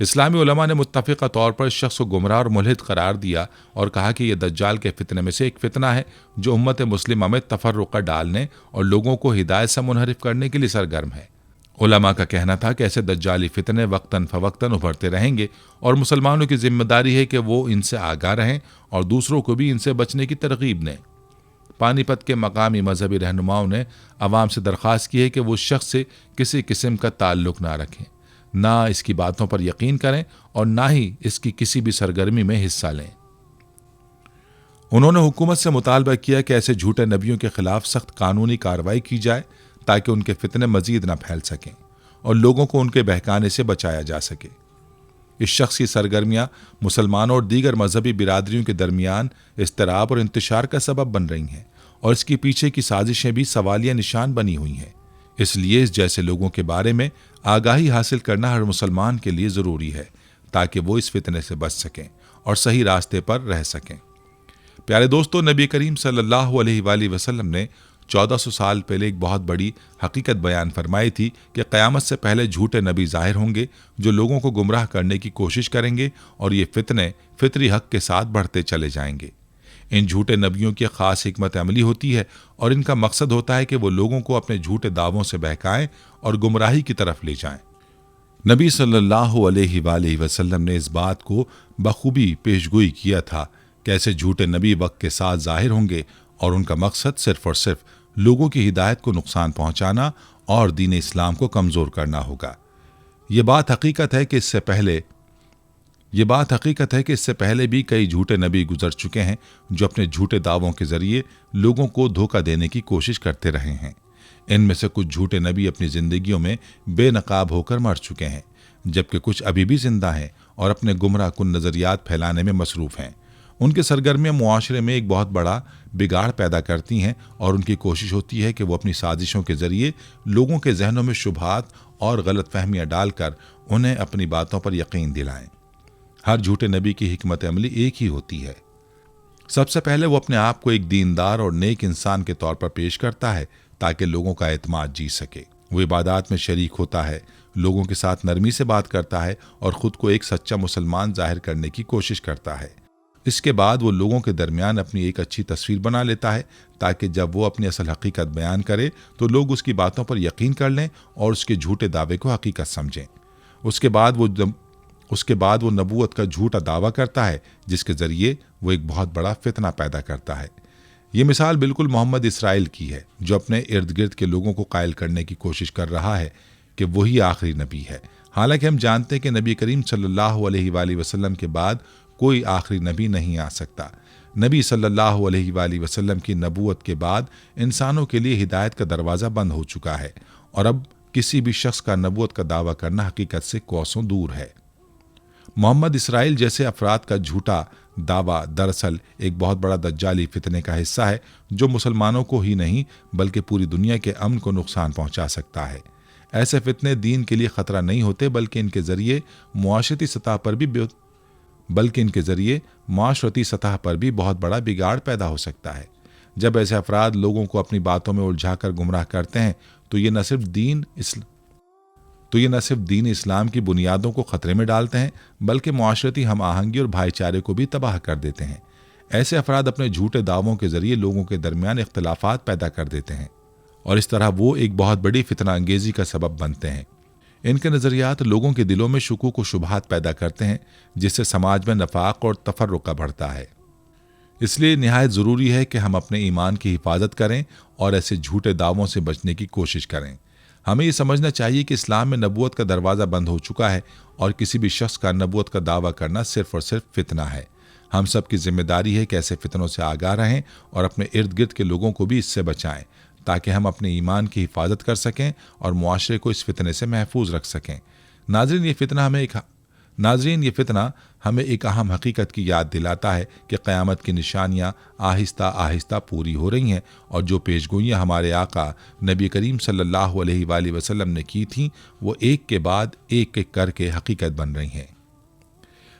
اسلامی علماء نے متفقہ طور پر اس شخص کو گمراہ اور ملحد قرار دیا اور کہا کہ یہ دجال کے فتنے میں سے ایک فتنہ ہے جو امت مسلمہ میں تفرقہ ڈالنے اور لوگوں کو ہدایت سے منحرف کرنے کے لیے سرگرم ہے۔ علماء کا کہنا تھا کہ ایسے دجالی فتنے وقتاً فوقتاً ابھرتے رہیں گے اور مسلمانوں کی ذمہ داری ہے کہ وہ ان سے آگاہ رہیں اور دوسروں کو بھی ان سے بچنے کی ترغیب دیں۔ پانی پت کے مقامی مذہبی رہنماؤں نے عوام سے درخواست کی ہے کہ وہ اس شخص سے کسی قسم کا تعلق نہ رکھیں، نہ اس کی باتوں پر یقین کریں اور نہ ہی اس کی کسی بھی سرگرمی میں حصہ لیں۔ انہوں نے حکومت سے مطالبہ کیا کہ ایسے جھوٹے نبیوں کے خلاف سخت قانونی کارروائی کی جائے تاکہ ان کے فتنے مزید نہ پھیل سکیں اور لوگوں کو ان کے بہکانے سے بچایا جا سکے۔ اس شخص کی سرگرمیاں مسلمانوں اور دیگر مذہبی برادریوں کے درمیان اضطراب اور انتشار کا سبب بن رہی ہیں اور اس کے پیچھے کی سازشیں بھی سوالیہ نشان بنی ہوئی ہیں۔ اس لیے اس جیسے لوگوں کے بارے میں آگاہی حاصل کرنا ہر مسلمان کے لیے ضروری ہے تاکہ وہ اس فتنے سے بچ سکیں اور صحیح راستے پر رہ سکیں۔ پیارے دوستو، نبی کریم صلی اللہ علیہ وآلہ وسلم نے 1400 سال پہلے ایک بہت بڑی حقیقت بیان فرمائی تھی کہ قیامت سے پہلے جھوٹے نبی ظاہر ہوں گے جو لوگوں کو گمراہ کرنے کی کوشش کریں گے اور یہ فتنے فطری حق کے ساتھ بڑھتے چلے جائیں گے۔ ان جھوٹے نبیوں کی خاص حکمت عملی ہوتی ہے اور ان کا مقصد ہوتا ہے کہ وہ لوگوں کو اپنے جھوٹے دعووں سے بہکائیں اور گمراہی کی طرف لے جائیں۔ نبی صلی اللہ علیہ وآلہ وسلم نے اس بات کو بخوبی پیشگوئی کیا تھا کہ ایسے جھوٹے نبی وقت کے ساتھ ظاہر ہوں گے اور ان کا مقصد صرف اور صرف لوگوں کی ہدایت کو نقصان پہنچانا اور دین اسلام کو کمزور کرنا ہوگا۔ یہ بات حقیقت ہے کہ اس سے پہلے بھی کئی جھوٹے نبی گزر چکے ہیں جو اپنے جھوٹے دعووں کے ذریعے لوگوں کو دھوکہ دینے کی کوشش کرتے رہے ہیں۔ ان میں سے کچھ جھوٹے نبی اپنی زندگیوں میں بے نقاب ہو کر مر چکے ہیں، جبکہ کچھ ابھی بھی زندہ ہیں اور اپنے گمراہ کن نظریات پھیلانے میں مصروف ہیں۔ ان کے سرگرمیاں معاشرے میں ایک بہت بڑا بگاڑ پیدا کرتی ہیں اور ان کی کوشش ہوتی ہے کہ وہ اپنی سازشوں کے ذریعے لوگوں کے ذہنوں میں شبہات اور غلط فہمیاں ڈال کر انہیں اپنی باتوں پر یقین دلائیں۔ ہر جھوٹے نبی کی حکمت عملی ایک ہی ہوتی ہے۔ سب سے پہلے وہ اپنے آپ کو ایک دیندار اور نیک انسان کے طور پر پیش کرتا ہے تاکہ لوگوں کا اعتماد جیت سکے۔ وہ عبادات میں شریک ہوتا ہے، لوگوں کے ساتھ نرمی سے بات کرتا ہے اور خود کو ایک سچا مسلمان ظاہر کرنے کی کوشش کرتا ہے۔ اس کے بعد وہ لوگوں کے درمیان اپنی ایک اچھی تصویر بنا لیتا ہے تاکہ جب وہ اپنی اصل حقیقت بیان کرے تو لوگ اس کی باتوں پر یقین کر لیں اور اس کے جھوٹے دعوے کو حقیقت سمجھیں۔ اس کے بعد وہ نبوت کا جھوٹا دعویٰ کرتا ہے جس کے ذریعے وہ ایک بہت بڑا فتنہ پیدا کرتا ہے۔ یہ مثال بالکل محمد اسرائیل کی ہے جو اپنے ارد گرد کے لوگوں کو قائل کرنے کی کوشش کر رہا ہے کہ وہی آخری نبی ہے، حالانکہ ہم جانتے ہیں کہ نبی کریم صلی اللہ علیہ وآلہ وسلم کے بعد کوئی آخری نبی نہیں آ سکتا۔ نبی صلی اللہ علیہ وآلہ وسلم کی نبوت کے بعد انسانوں کے لیے ہدایت کا دروازہ بند ہو چکا ہے اور اب کسی بھی شخص کا نبوت کا دعویٰ کرنا حقیقت سے کوسوں دور ہے۔ محمد اسرائیل جیسے افراد کا جھوٹا دعویٰ دراصل ایک بہت بڑا دجالی فتنے کا حصہ ہے جو مسلمانوں کو ہی نہیں بلکہ پوری دنیا کے امن کو نقصان پہنچا سکتا ہے۔ ایسے فتنے دین کے لیے خطرہ نہیں ہوتے بلکہ ان کے ذریعے معاشرتی سطح پر بھی بہت بڑا بگاڑ پیدا ہو سکتا ہے۔ جب ایسے افراد لوگوں کو اپنی باتوں میں الجھا کر گمراہ کرتے ہیں تو یہ نہ صرف دین اسلام کی بنیادوں کو خطرے میں ڈالتے ہیں بلکہ معاشرتی ہم آہنگی اور بھائی چارے کو بھی تباہ کر دیتے ہیں۔ ایسے افراد اپنے جھوٹے دعووں کے ذریعے لوگوں کے درمیان اختلافات پیدا کر دیتے ہیں اور اس طرح وہ ایک بہت بڑی فتنہ انگیزی کا سبب بنتے ہیں۔ ان کے نظریات لوگوں کے دلوں میں شکوک و شبہات پیدا کرتے ہیں جس سے سماج میں نفاق اور تفرقہ بڑھتا ہے۔ اس لیے نہایت ضروری ہے کہ ہم اپنے ایمان کی حفاظت کریں اور ایسے جھوٹے دعووں سے بچنے کی کوشش کریں۔ ہمیں یہ سمجھنا چاہیے کہ اسلام میں نبوت کا دروازہ بند ہو چکا ہے اور کسی بھی شخص کا نبوت کا دعویٰ کرنا صرف اور صرف فتنہ ہے۔ ہم سب کی ذمہ داری ہے کہ ایسے فتنوں سے آگاہ رہیں اور اپنے ارد گرد کے لوگوں کو بھی اس سے بچائیں تاکہ ہم اپنے ایمان کی حفاظت کر سکیں اور معاشرے کو اس فتنے سے محفوظ رکھ سکیں۔ ناظرین، یہ فتنہ ہمیں ایک اہم حقیقت کی یاد دلاتا ہے کہ قیامت کی نشانیاں آہستہ آہستہ پوری ہو رہی ہیں اور جو پیشگوئیاں ہمارے آقا نبی کریم صلی اللہ علیہ وآلہ وسلم نے کی تھیں وہ ایک کے بعد ایک کر کے حقیقت بن رہی ہیں۔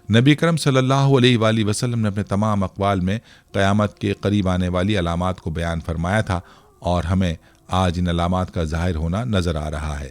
نبی کرم صلی اللہ علیہ وآلہ وسلم نے اپنے تمام اقوال میں قیامت کے قریب آنے والی علامات کو بیان فرمایا تھا اور ہمیں آج ان علامات کا ظاہر ہونا نظر آ رہا ہے۔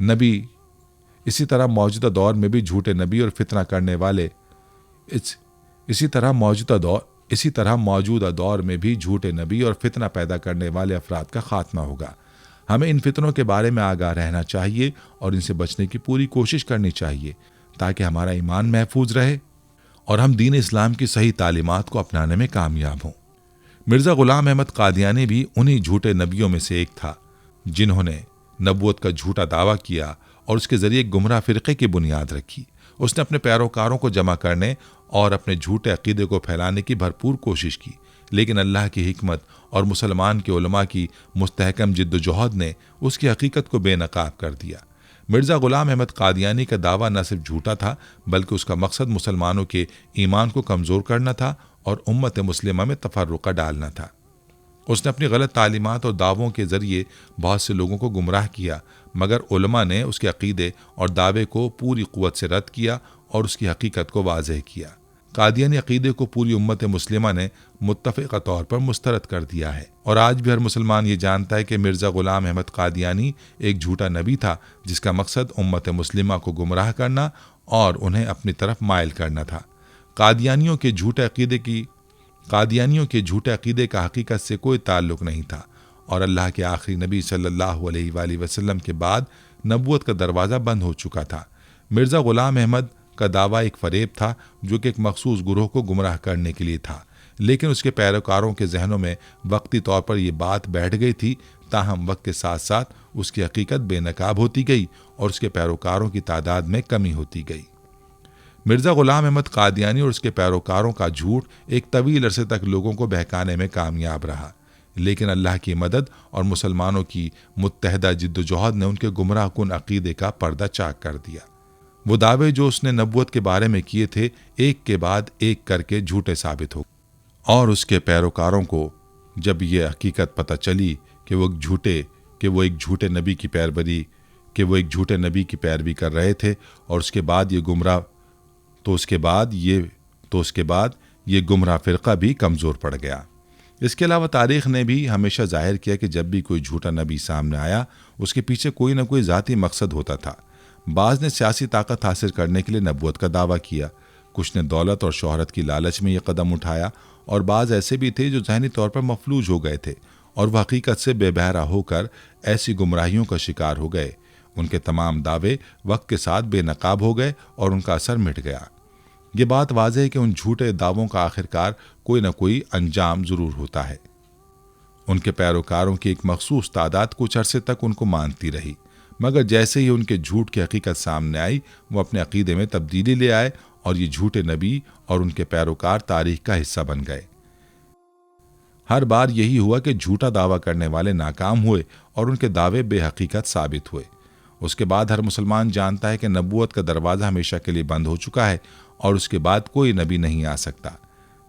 نبی اسی طرح موجودہ دور میں بھی جھوٹے نبی اور فتنہ کرنے والے اسی طرح موجودہ دور میں بھی جھوٹے نبی اور فتنہ پیدا کرنے والے افراد کا خاتمہ ہوگا۔ ہمیں ان فتنوں کے بارے میں آگاہ رہنا چاہیے اور ان سے بچنے کی پوری کوشش کرنی چاہیے تاکہ ہمارا ایمان محفوظ رہے اور ہم دین اسلام کی صحیح تعلیمات کو اپنانے میں کامیاب ہوں۔ مرزا غلام احمد قادیانی بھی انہی جھوٹے نبیوں میں سے ایک تھا جنہوں نے نبوت کا جھوٹا دعویٰ کیا اور اس کے ذریعے گمراہ فرقے کی بنیاد رکھی۔ اس نے اپنے پیروکاروں کو جمع کرنے اور اپنے جھوٹے عقیدے کو پھیلانے کی بھرپور کوشش کی، لیکن اللہ کی حکمت اور مسلمان کے علماء کی مستحکم جد و جہد نے اس کی حقیقت کو بے نقاب کر دیا۔ مرزا غلام احمد قادیانی کا دعویٰ نہ صرف جھوٹا تھا بلکہ اس کا مقصد مسلمانوں کے ایمان کو کمزور کرنا تھا اور امت مسلمہ میں تفرقہ ڈالنا تھا۔ اس نے اپنی غلط تعلیمات اور دعووں کے ذریعے بہت سے لوگوں کو گمراہ کیا، مگر علماء نے اس کے عقیدے اور دعوے کو پوری قوت سے رد کیا اور اس کی حقیقت کو واضح کیا۔ قادیانی عقیدے کو پوری امت مسلمہ نے متفقہ طور پر مسترد کر دیا ہے، اور آج بھی ہر مسلمان یہ جانتا ہے کہ مرزا غلام احمد قادیانی ایک جھوٹا نبی تھا جس کا مقصد امت مسلمہ کو گمراہ کرنا اور انہیں اپنی طرف مائل کرنا تھا۔ قادیانیوں کے جھوٹے عقیدے کا حقیقت سے کوئی تعلق نہیں تھا، اور اللہ کے آخری نبی صلی اللہ علیہ وآلہ وسلم کے بعد نبوت کا دروازہ بند ہو چکا تھا۔ مرزا غلام احمد کا دعویٰ ایک فریب تھا جو کہ ایک مخصوص گروہ کو گمراہ کرنے کے لیے تھا، لیکن اس کے پیروکاروں کے ذہنوں میں وقتی طور پر یہ بات بیٹھ گئی تھی، تاہم وقت کے ساتھ ساتھ اس کی حقیقت بے نقاب ہوتی گئی اور اس کے پیروکاروں کی تعداد میں کمی ہوتی گئی۔ مرزا غلام احمد قادیانی اور اس کے پیروکاروں کا جھوٹ ایک طویل عرصے تک لوگوں کو بہکانے میں کامیاب رہا، لیکن اللہ کی مدد اور مسلمانوں کی متحدہ جد و جہد نے ان کے گمراہ کن عقیدے کا پردہ چاک کر دیا۔ وہ دعوے جو اس نے نبوت کے بارے میں کیے تھے ایک کے بعد ایک کر کے جھوٹے ثابت ہو، اور اس کے پیروکاروں کو جب یہ حقیقت پتہ چلی کہ وہ ایک جھوٹے نبی کی پیروی کر رہے تھے اور اس کے بعد یہ گمراہ فرقہ بھی کمزور پڑ گیا۔ اس کے علاوہ تاریخ نے بھی ہمیشہ ظاہر کیا کہ جب بھی کوئی جھوٹا نبی سامنے آیا اس کے پیچھے کوئی نہ کوئی ذاتی مقصد ہوتا تھا۔ بعض نے سیاسی طاقت حاصل کرنے کے لیے نبوت کا دعویٰ کیا، کچھ نے دولت اور شہرت کی لالچ میں یہ قدم اٹھایا، اور بعض ایسے بھی تھے جو ذہنی طور پر مفلوج ہو گئے تھے اور وہ حقیقت سے بے بہرہ ہو کر ایسی گمراہیوں کا شکار ہو گئے۔ ان کے تمام دعوے وقت کے ساتھ بے نقاب ہو گئے اور ان کا اثر مٹ گیا۔ یہ بات واضح ہے کہ ان جھوٹے دعووں کا آخرکار کوئی نہ کوئی انجام ضرور ہوتا ہے۔ ان کے پیروکاروں کی ایک مخصوص تعداد کچھ عرصے تک ان کو مانتی رہی، مگر جیسے ہی ان کے جھوٹ کی حقیقت سامنے آئی وہ اپنے عقیدے میں تبدیلی لے آئے اور یہ جھوٹے نبی اور ان کے پیروکار تاریخ کا حصہ بن گئے۔ ہر بار یہی ہوا کہ جھوٹا دعویٰ کرنے والے ناکام ہوئے اور ان کے دعوے بے حقیقت ثابت ہوئے۔ اس کے بعد ہر مسلمان جانتا ہے کہ نبوت کا دروازہ ہمیشہ کے لیے بند ہو چکا ہے اور اس کے بعد کوئی نبی نہیں آ سکتا۔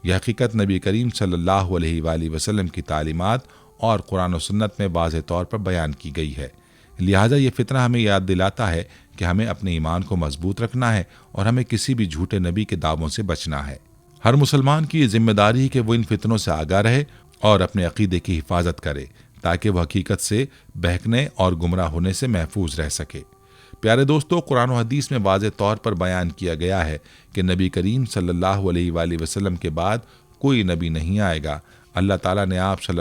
یہ حقیقت نبی کریم صلی اللہ علیہ وآلہ وسلم کی تعلیمات اور قرآن و سنت میں واضح طور پر بیان کی گئی ہے، لہٰذا یہ فتنہ ہمیں یاد دلاتا ہے کہ ہمیں اپنے ایمان کو مضبوط رکھنا ہے اور ہمیں کسی بھی جھوٹے نبی کے دعووں سے بچنا ہے۔ ہر مسلمان کی یہ ذمہ داری ہے کہ وہ ان فتنوں سے آگاہ رہے اور اپنے عقیدے کی حفاظت کرے تاکہ وہ حقیقت سے بہکنے اور گمراہ ہونے سے محفوظ رہ سکے۔ پیارے دوستو، قرآن و حدیث میں واضح طور پر بیان کیا گیا ہے کہ نبی کریم صلی اللہ علیہ وآلہ وسلم کے بعد کوئی نبی نہیں آئے گا۔ اللہ تعالیٰ نے آپ صلی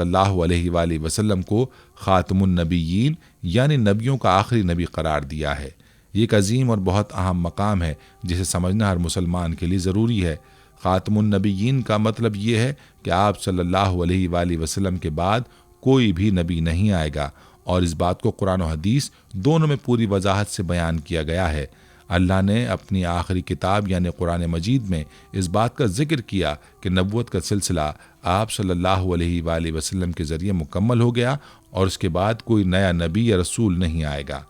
اللہ علیہ وآلہ وسلم کو خاتم النبیین یعنی نبیوں کا آخری نبی قرار دیا ہے۔ یہ ایک عظیم اور بہت اہم مقام ہے جسے سمجھنا ہر مسلمان کے لیے ضروری ہے۔ خاتم النبیین کا مطلب یہ ہے کہ آپ صلی اللہ علیہ وآلہ وسلم کے بعد کوئی بھی نبی نہیں آئے گا، اور اس بات کو قرآن و حدیث دونوں میں پوری وضاحت سے بیان کیا گیا ہے۔ اللہ نے اپنی آخری کتاب یعنی قرآن مجید میں اس بات کا ذکر کیا کہ نبوت کا سلسلہ آپ صلی اللہ علیہ وآلہ وسلم کے ذریعے مکمل ہو گیا اور اس کے بعد کوئی نیا نبی یا رسول نہیں آئے گا۔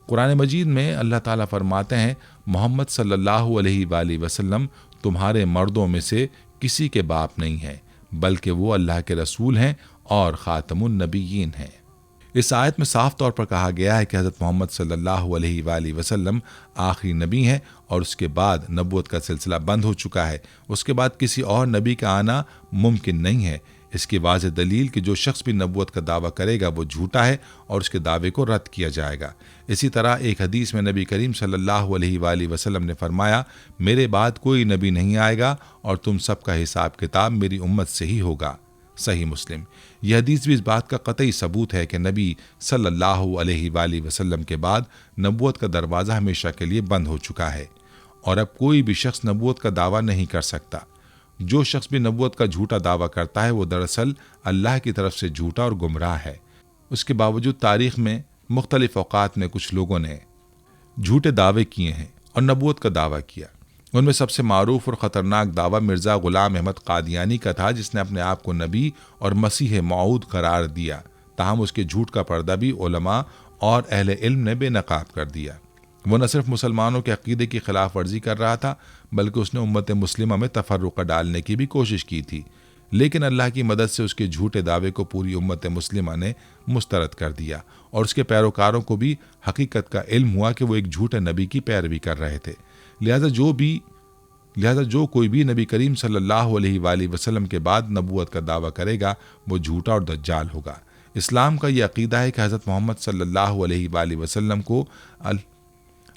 قرآن مجید میں اللہ تعالیٰ فرماتے ہیں، محمد صلی اللہ علیہ وآلہ وسلم تمہارے مردوں میں سے کسی کے باپ نہیں ہیں، بلکہ وہ اللہ کے رسول ہیں اور خاتم النبیین ہیں۔ اس آیت میں صاف طور پر کہا گیا ہے کہ حضرت محمد صلی اللہ علیہ وآلہ وسلم آخری نبی ہیں اور اس کے بعد نبوت کا سلسلہ بند ہو چکا ہے۔ اس کے بعد کسی اور نبی کا آنا ممکن نہیں ہے۔ اس کی واضح دلیل کہ جو شخص بھی نبوت کا دعویٰ کرے گا وہ جھوٹا ہے اور اس کے دعوے کو رد کیا جائے گا۔ اسی طرح ایک حدیث میں نبی کریم صلی اللہ علیہ وآلہ وسلم نے فرمایا، میرے بعد کوئی نبی نہیں آئے گا اور تم سب کا حساب کتاب میری امت سے ہی ہوگا۔ صحیح مسلم۔ یہ حدیث بھی اس بات کا قطعی ثبوت ہے کہ نبی صلی اللہ علیہ وآلہ وسلم کے بعد نبوت کا دروازہ ہمیشہ کے لیے بند ہو چکا ہے اور اب کوئی بھی شخص نبوت کا دعویٰ نہیں کر سکتا۔ جو شخص بھی نبوت کا جھوٹا دعویٰ کرتا ہے وہ دراصل اللہ کی طرف سے جھوٹا اور گمراہ ہے۔ اس کے باوجود تاریخ میں مختلف اوقات میں کچھ لوگوں نے جھوٹے دعوے کیے ہیں اور نبوت کا دعویٰ کیا۔ ان میں سب سے معروف اور خطرناک دعویٰ مرزا غلام احمد قادیانی کا تھا، جس نے اپنے آپ کو نبی اور مسیح موعود قرار دیا، تاہم اس کے جھوٹ کا پردہ بھی علماء اور اہل علم نے بے نقاب کر دیا۔ وہ نہ صرف مسلمانوں کے عقیدے کی خلاف ورزی کر رہا تھا بلکہ اس نے امت مسلمہ میں تفرقہ ڈالنے کی بھی کوشش کی تھی، لیکن اللہ کی مدد سے اس کے جھوٹے دعوے کو پوری امت مسلمہ نے مسترد کر دیا اور اس کے پیروکاروں کو بھی حقیقت کا علم ہوا کہ وہ ایک جھوٹے نبی کی پیروی کر رہے تھے۔ لہذا جو کوئی بھی نبی کریم صلی اللہ علیہ وآلہ وسلم کے بعد نبوت کا دعویٰ کرے گا وہ جھوٹا اور دجال ہوگا۔ اسلام کا یہ عقیدہ ہے کہ حضرت محمد صلی اللہ علیہ وآلہ وسلم کو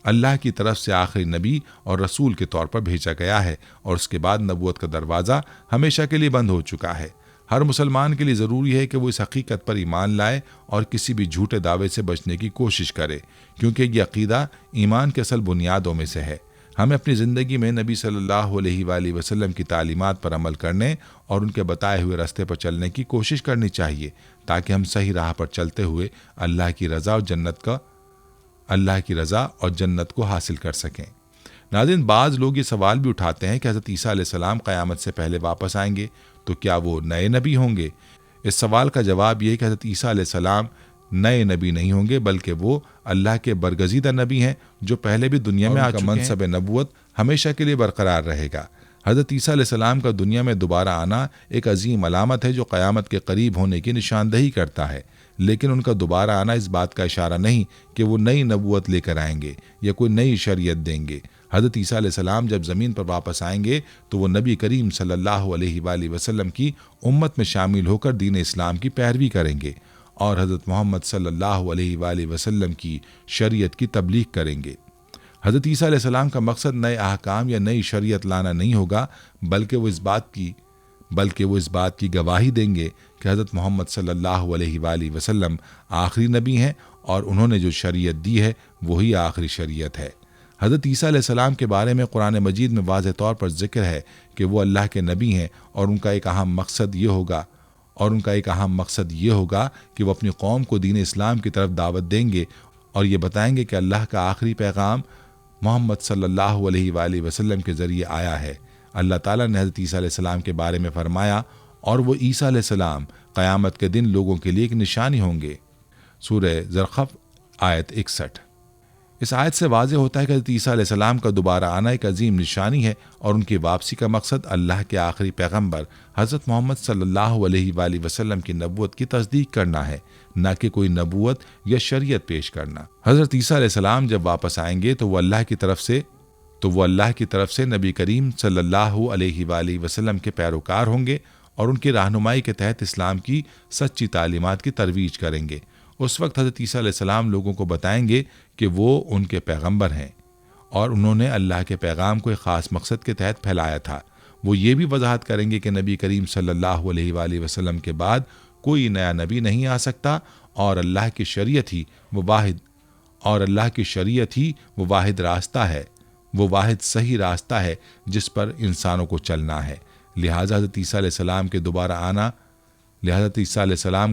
اللہ کی طرف سے آخری نبی اور رسول کے طور پر بھیجا گیا ہے اور اس کے بعد نبوت کا دروازہ ہمیشہ کے لیے بند ہو چکا ہے۔ ہر مسلمان کے لیے ضروری ہے کہ وہ اس حقیقت پر ایمان لائے اور کسی بھی جھوٹے دعوے سے بچنے کی کوشش کرے، کیونکہ یہ عقیدہ ایمان کے اصل بنیادوں میں سے ہے۔ ہمیں اپنی زندگی میں نبی صلی اللہ علیہ وآلہ وسلم کی تعلیمات پر عمل کرنے اور ان کے بتائے ہوئے راستے پر چلنے کی کوشش کرنی چاہیے تاکہ ہم صحیح راہ پر چلتے ہوئے اللہ کی رضا اور جنت کو حاصل کر سکیں۔ ناظرین، بعض لوگ یہ سوال بھی اٹھاتے ہیں کہ حضرت عیسیٰ علیہ السلام قیامت سے پہلے واپس آئیں گے تو کیا وہ نئے نبی ہوں گے؟ اس سوال کا جواب یہ ہے کہ حضرت عیسیٰ علیہ السلام نئے نبی نہیں ہوں گے بلکہ وہ اللہ کے برگزیدہ نبی ہیں جو پہلے بھی دنیا میں آ چکے ہیں۔ منصب نبوت ہمیشہ کے لیے برقرار رہے گا۔ حضرت عیسیٰ علیہ السلام کا دنیا میں دوبارہ آنا ایک عظیم علامت ہے جو قیامت کے قریب ہونے کی نشاندہی کرتا ہے، لیکن ان کا دوبارہ آنا اس بات کا اشارہ نہیں کہ وہ نئی نبوت لے کر آئیں گے یا کوئی نئی شریعت دیں گے۔ حضرت عیسیٰ علیہ السلام جب زمین پر واپس آئیں گے تو وہ نبی کریم صلی اللہ علیہ وآلہ وسلم کی امت میں شامل ہو کر دین اسلام کی پیروی کریں گے اور حضرت محمد صلی اللہ علیہ وآلہ وسلم کی شریعت کی تبلیغ کریں گے۔ حضرت عیسیٰ علیہ السلام کا مقصد نئے احکام یا نئی شریعت لانا نہیں ہوگا بلکہ وہ اس بات کی گواہی دیں گے کہ حضرت محمد صلی اللہ علیہ وآلہ وسلم آخری نبی ہیں اور انہوں نے جو شریعت دی ہے وہی آخری شریعت ہے۔ حضرت عیسیٰ علیہ السلام کے بارے میں قرآن مجید میں واضح طور پر ذکر ہے کہ وہ اللہ کے نبی ہیں اور ان کا ایک اہم مقصد یہ ہوگا کہ وہ اپنی قوم کو دین اسلام کی طرف دعوت دیں گے اور یہ بتائیں گے کہ اللہ کا آخری پیغام محمد صلی اللہ علیہ وآلہ وسلم کے ذریعے آیا ہے۔ اللہ تعالیٰ نے حضرت عیسیٰ علیہ السلام کے بارے میں فرمایا، اور وہ عیسیٰ علیہ السلام قیامت کے دن لوگوں کے لیے ایک نشانی ہوں گے۔ سورہ زرخف آیت 61۔ اس آیت سے واضح ہوتا ہے کہ حضرت عیسیٰ علیہ السلام کا دوبارہ آنا ایک عظیم نشانی ہے اور ان کی واپسی کا مقصد اللہ کے آخری پیغمبر حضرت محمد صلی اللہ علیہ وآلہ وسلم کی نبوت کی تصدیق کرنا ہے، نہ کہ کوئی نبوت یا شریعت پیش کرنا۔ حضرت عیسیٰ علیہ السلام جب واپس آئیں گے تو وہ اللہ کی طرف سے نبی کریم صلی اللہ علیہ وآلہ وسلم کے پیروکار ہوں گے اور ان کی رہنمائی کے تحت اسلام کی سچی تعلیمات کی ترویج کریں گے۔ اس وقت حضرت عیسیٰ علیہ السلام لوگوں کو بتائیں گے کہ وہ ان کے پیغمبر ہیں اور انہوں نے اللہ کے پیغام کو ایک خاص مقصد کے تحت پھیلایا تھا۔ وہ یہ بھی وضاحت کریں گے کہ نبی کریم صلی اللہ علیہ وآلہ وسلم کے بعد کوئی نیا نبی نہیں آ سکتا اور اللہ کی شریعت ہی وہ واحد راستہ ہے، وہ واحد صحیح راستہ ہے جس پر انسانوں کو چلنا ہے۔ لہٰذا حضرت عیسیٰ علیہ السلام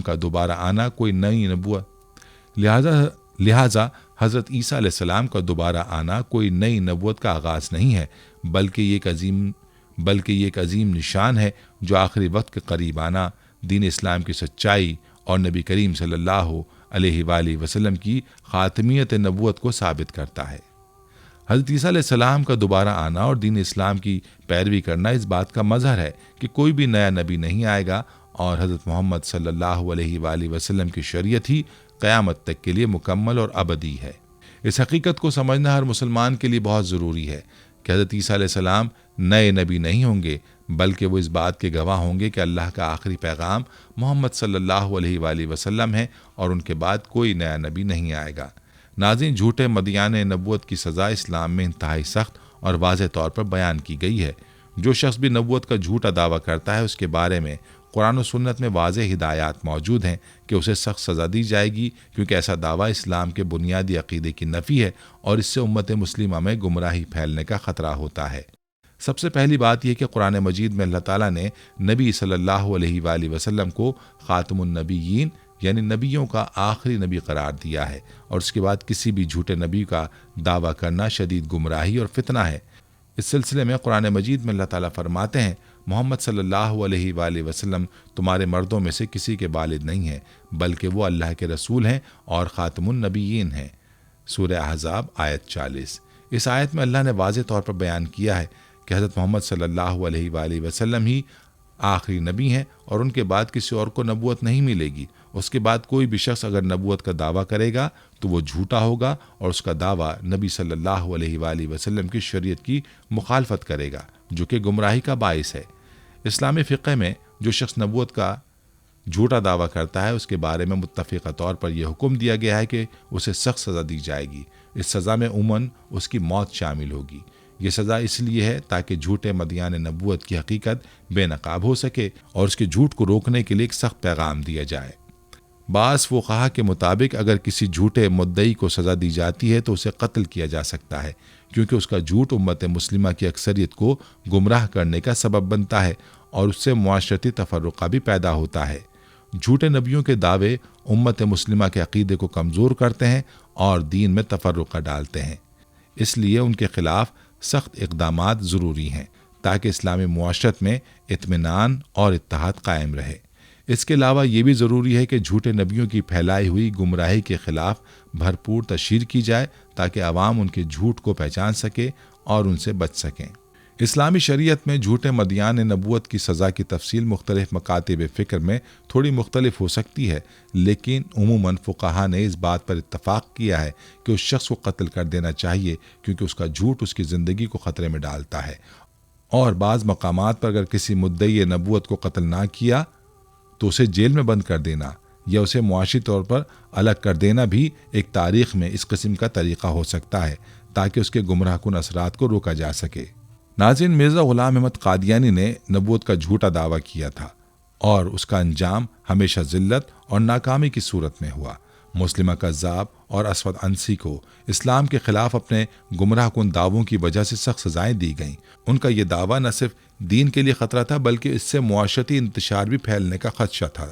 کا دوبارہ آنا کوئی نئی نبوت کا آغاز نہیں ہے بلکہ یہ ایک عظیم نشان ہے جو آخری وقت کے قریب آنا، دین اسلام کی سچائی اور نبی کریم صلی اللہ علیہ وآلہ وسلم کی خاتمیت نبوت کو ثابت کرتا ہے۔ حضرت عیسیٰ علیہ السلام کا دوبارہ آنا اور دین اسلام کی پیروی کرنا اس بات کا مظہر ہے کہ کوئی بھی نیا نبی نہیں آئے گا اور حضرت محمد صلی اللہ علیہ وآلہ وسلم کی شریعت ہی قیامت تک کے لیے مکمل اور ابدی ہے۔ اس حقیقت کو سمجھنا ہر مسلمان کے لیے بہت ضروری ہے کہ حضرت عیسیٰ علیہ السلام نئے نبی نہیں ہوں گے، بلکہ وہ اس بات کے گواہ ہوں گے کہ اللہ کا آخری پیغام محمد صلی اللہ علیہ وآلہ وسلم ہے اور ان کے بعد کوئی نیا نبی نہیں آئے گا۔ ناظرین، جھوٹے مدعیان نبوت کی سزا اسلام میں انتہائی سخت اور واضح طور پر بیان کی گئی ہے۔ جو شخص بھی نبوت کا جھوٹا دعویٰ کرتا ہے، اس کے بارے میں قرآن و سنت میں واضح ہدایات موجود ہیں کہ اسے سخت سزا دی جائے گی، کیونکہ ایسا دعویٰ اسلام کے بنیادی عقیدے کی نفی ہے اور اس سے امت مسلمہ میں گمراہی پھیلنے کا خطرہ ہوتا ہے۔ سب سے پہلی بات یہ کہ قرآن مجید میں اللہ تعالیٰ نے نبی صلی اللہ علیہ وآلہ وسلم کو خاتم النبیین یعنی نبیوں کا آخری نبی قرار دیا ہے، اور اس کے بعد کسی بھی جھوٹے نبی کا دعویٰ کرنا شدید گمراہی اور فتنہ ہے۔ اس سلسلے میں قرآن مجید میں اللہ تعالیٰ فرماتے ہیں، محمد صلی اللہ علیہ وآلہ وسلم تمہارے مردوں میں سے کسی کے والد نہیں ہیں، بلکہ وہ اللہ کے رسول ہیں اور خاتم النبیین ہیں۔ سورہ احزاب آیت 40۔ اس آیت میں اللہ نے واضح طور پر بیان کیا ہے کہ حضرت محمد صلی اللہ علیہ وآلہ وسلم ہی آخری نبی ہیں اور ان کے بعد کسی اور کو نبوت نہیں ملے گی۔ اس کے بعد کوئی بھی شخص اگر نبوت کا دعویٰ کرے گا تو وہ جھوٹا ہوگا اور اس کا دعویٰ نبی صلی اللہ علیہ وآلہ وسلم کی شریعت کی مخالفت کرے گا، جو کہ گمراہی کا باعث ہے۔ اسلامی فقہ میں جو شخص نبوت کا جھوٹا دعویٰ کرتا ہے، اس کے بارے میں متفقہ طور پر یہ حکم دیا گیا ہے کہ اسے سخت سزا دی جائے گی۔ اس سزا میں عموماً اس کی موت شامل ہوگی۔ یہ سزا اس لیے ہے تاکہ جھوٹے مدعیان نبوت کی حقیقت بے نقاب ہو سکے اور اس کے جھوٹ کو روکنے کے لیے ایک سخت پیغام دیا جائے۔ بعض فقہا کے مطابق اگر کسی جھوٹے مدعی کو سزا دی جاتی ہے تو اسے قتل کیا جا سکتا ہے، کیونکہ اس کا جھوٹ امت مسلمہ کی اکثریت کو گمراہ کرنے کا سبب بنتا ہے اور اس سے معاشرتی تفرقہ بھی پیدا ہوتا ہے۔ جھوٹے نبیوں کے دعوے امت مسلمہ کے عقیدے کو کمزور کرتے ہیں اور دین میں تفرقہ ڈالتے ہیں، اس لیے ان کے خلاف سخت اقدامات ضروری ہیں تاکہ اسلامی معاشرت میں اطمینان اور اتحاد قائم رہے۔ اس کے علاوہ یہ بھی ضروری ہے کہ جھوٹے نبیوں کی پھیلائی ہوئی گمراہی کے خلاف بھرپور تشہیر کی جائے تاکہ عوام ان کے جھوٹ کو پہچان سکے اور ان سے بچ سکیں۔ اسلامی شریعت میں جھوٹے مدعیان نبوت کی سزا کی تفصیل مختلف مکاتب فکر میں تھوڑی مختلف ہو سکتی ہے، لیکن عموماً فقہا نے اس بات پر اتفاق کیا ہے کہ اس شخص کو قتل کر دینا چاہیے، کیونکہ اس کا جھوٹ اس کی زندگی کو خطرے میں ڈالتا ہے، اور بعض مقامات پر اگر کسی مدعی نبوت کو قتل نہ کیا تو اسے جیل میں بند کر دینا یا اسے معاشی طور پر الگ کر دینا بھی ایک تاریخ میں اس قسم کا طریقہ ہو سکتا ہے تاکہ اس کے گمراہ کن اثرات کو روکا جا سکے۔ ناظرین، مرزا غلام احمد قادیانی نے نبوت کا جھوٹا دعویٰ کیا تھا اور اس کا انجام ہمیشہ ذلت اور ناکامی کی صورت میں ہوا۔ مسلمہ کذاب اور اسود انسی کو اسلام کے خلاف اپنے گمراہ کن دعووں کی وجہ سے سخت سزائیں دی گئیں۔ ان کا یہ دعویٰ نہ صرف دین کے لیے خطرہ تھا بلکہ اس سے معاشرتی انتشار بھی پھیلنے کا خدشہ تھا،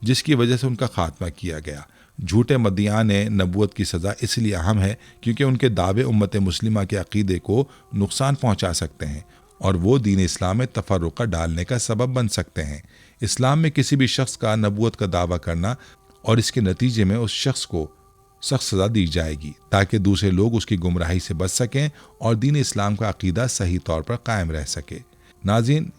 جس کی وجہ سے ان کا خاتمہ کیا گیا۔ جھوٹے مدعیان نبوت کی سزا اس لیے اہم ہے کیونکہ ان کے دعوے امت مسلمہ کے عقیدے کو نقصان پہنچا سکتے ہیں اور وہ دین اسلام میں تفرقہ ڈالنے کا سبب بن سکتے ہیں۔ اسلام میں کسی بھی شخص کا نبوت کا دعویٰ کرنا اور اس کے نتیجے میں اس شخص کو سخت سزا دی جائے گی تاکہ دوسرے لوگ اس کی گمراہی سے بچ سکیں اور دین اسلام کا عقیدہ صحیح طور پر قائم رہ سکے۔ ناظرین،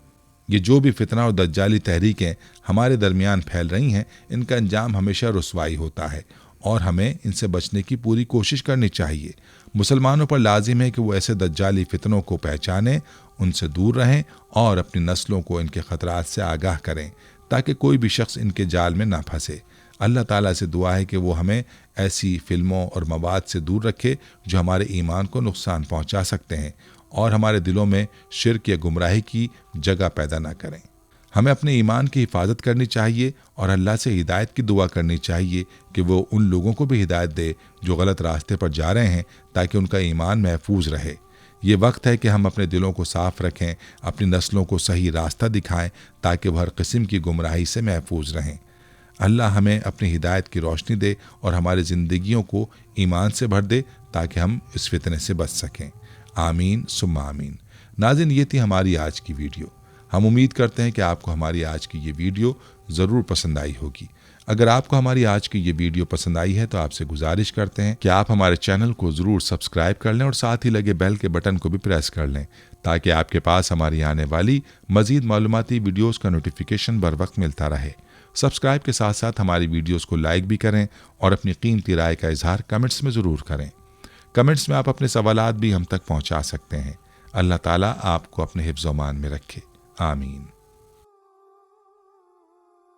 یہ جو بھی فتنہ اور دجالی تحریکیں ہمارے درمیان پھیل رہی ہیں، ان کا انجام ہمیشہ رسوائی ہوتا ہے اور ہمیں ان سے بچنے کی پوری کوشش کرنی چاہیے۔ مسلمانوں پر لازم ہے کہ وہ ایسے دجالی فتنوں کو پہچانیں، ان سے دور رہیں اور اپنی نسلوں کو ان کے خطرات سے آگاہ کریں تاکہ کوئی بھی شخص ان کے جال میں نہ پھنسے۔ اللہ تعالیٰ سے دعا ہے کہ وہ ہمیں ایسی فلموں اور مواد سے دور رکھے جو ہمارے ایمان کو نقصان پہنچا سکتے ہیں اور ہمارے دلوں میں شرک یا گمراہی کی جگہ پیدا نہ کریں۔ ہمیں اپنے ایمان کی حفاظت کرنی چاہیے اور اللہ سے ہدایت کی دعا کرنی چاہیے کہ وہ ان لوگوں کو بھی ہدایت دے جو غلط راستے پر جا رہے ہیں تاکہ ان کا ایمان محفوظ رہے۔ یہ وقت ہے کہ ہم اپنے دلوں کو صاف رکھیں، اپنی نسلوں کو صحیح راستہ دکھائیں تاکہ وہ ہر قسم کی گمراہی سے محفوظ رہیں۔ اللہ ہمیں اپنی ہدایت کی روشنی دے اور ہماری زندگیوں کو ایمان سے بھر دے تاکہ ہم اس فتنے سے بچ سکیں۔ آمین ثم آمین۔ ناظرین، یہ تھی ہماری آج کی ویڈیو۔ ہم امید کرتے ہیں کہ آپ کو ہماری آج کی یہ ویڈیو ضرور پسند آئی ہوگی۔ اگر آپ کو ہماری آج کی یہ ویڈیو پسند آئی ہے تو آپ سے گزارش کرتے ہیں کہ آپ ہمارے چینل کو ضرور سبسکرائب کر لیں اور ساتھ ہی لگے بیل کے بٹن کو بھی پریس کر لیں تاکہ آپ کے پاس ہماری آنے والی مزید معلوماتی ویڈیوز کا نوٹیفیکیشن بر وقت ملتا رہے۔ سبسکرائب کے ساتھ ساتھ ہماری ویڈیوز کو لائک بھی کریں اور اپنی قیمتی رائے کا اظہار کمنٹس میں ضرور کریں۔ کمنٹس میں آپ اپنے سوالات بھی ہم تک پہنچا سکتے ہیں۔ اللہ تعالیٰ آپ کو اپنے حفظ و امان میں رکھے، آمین۔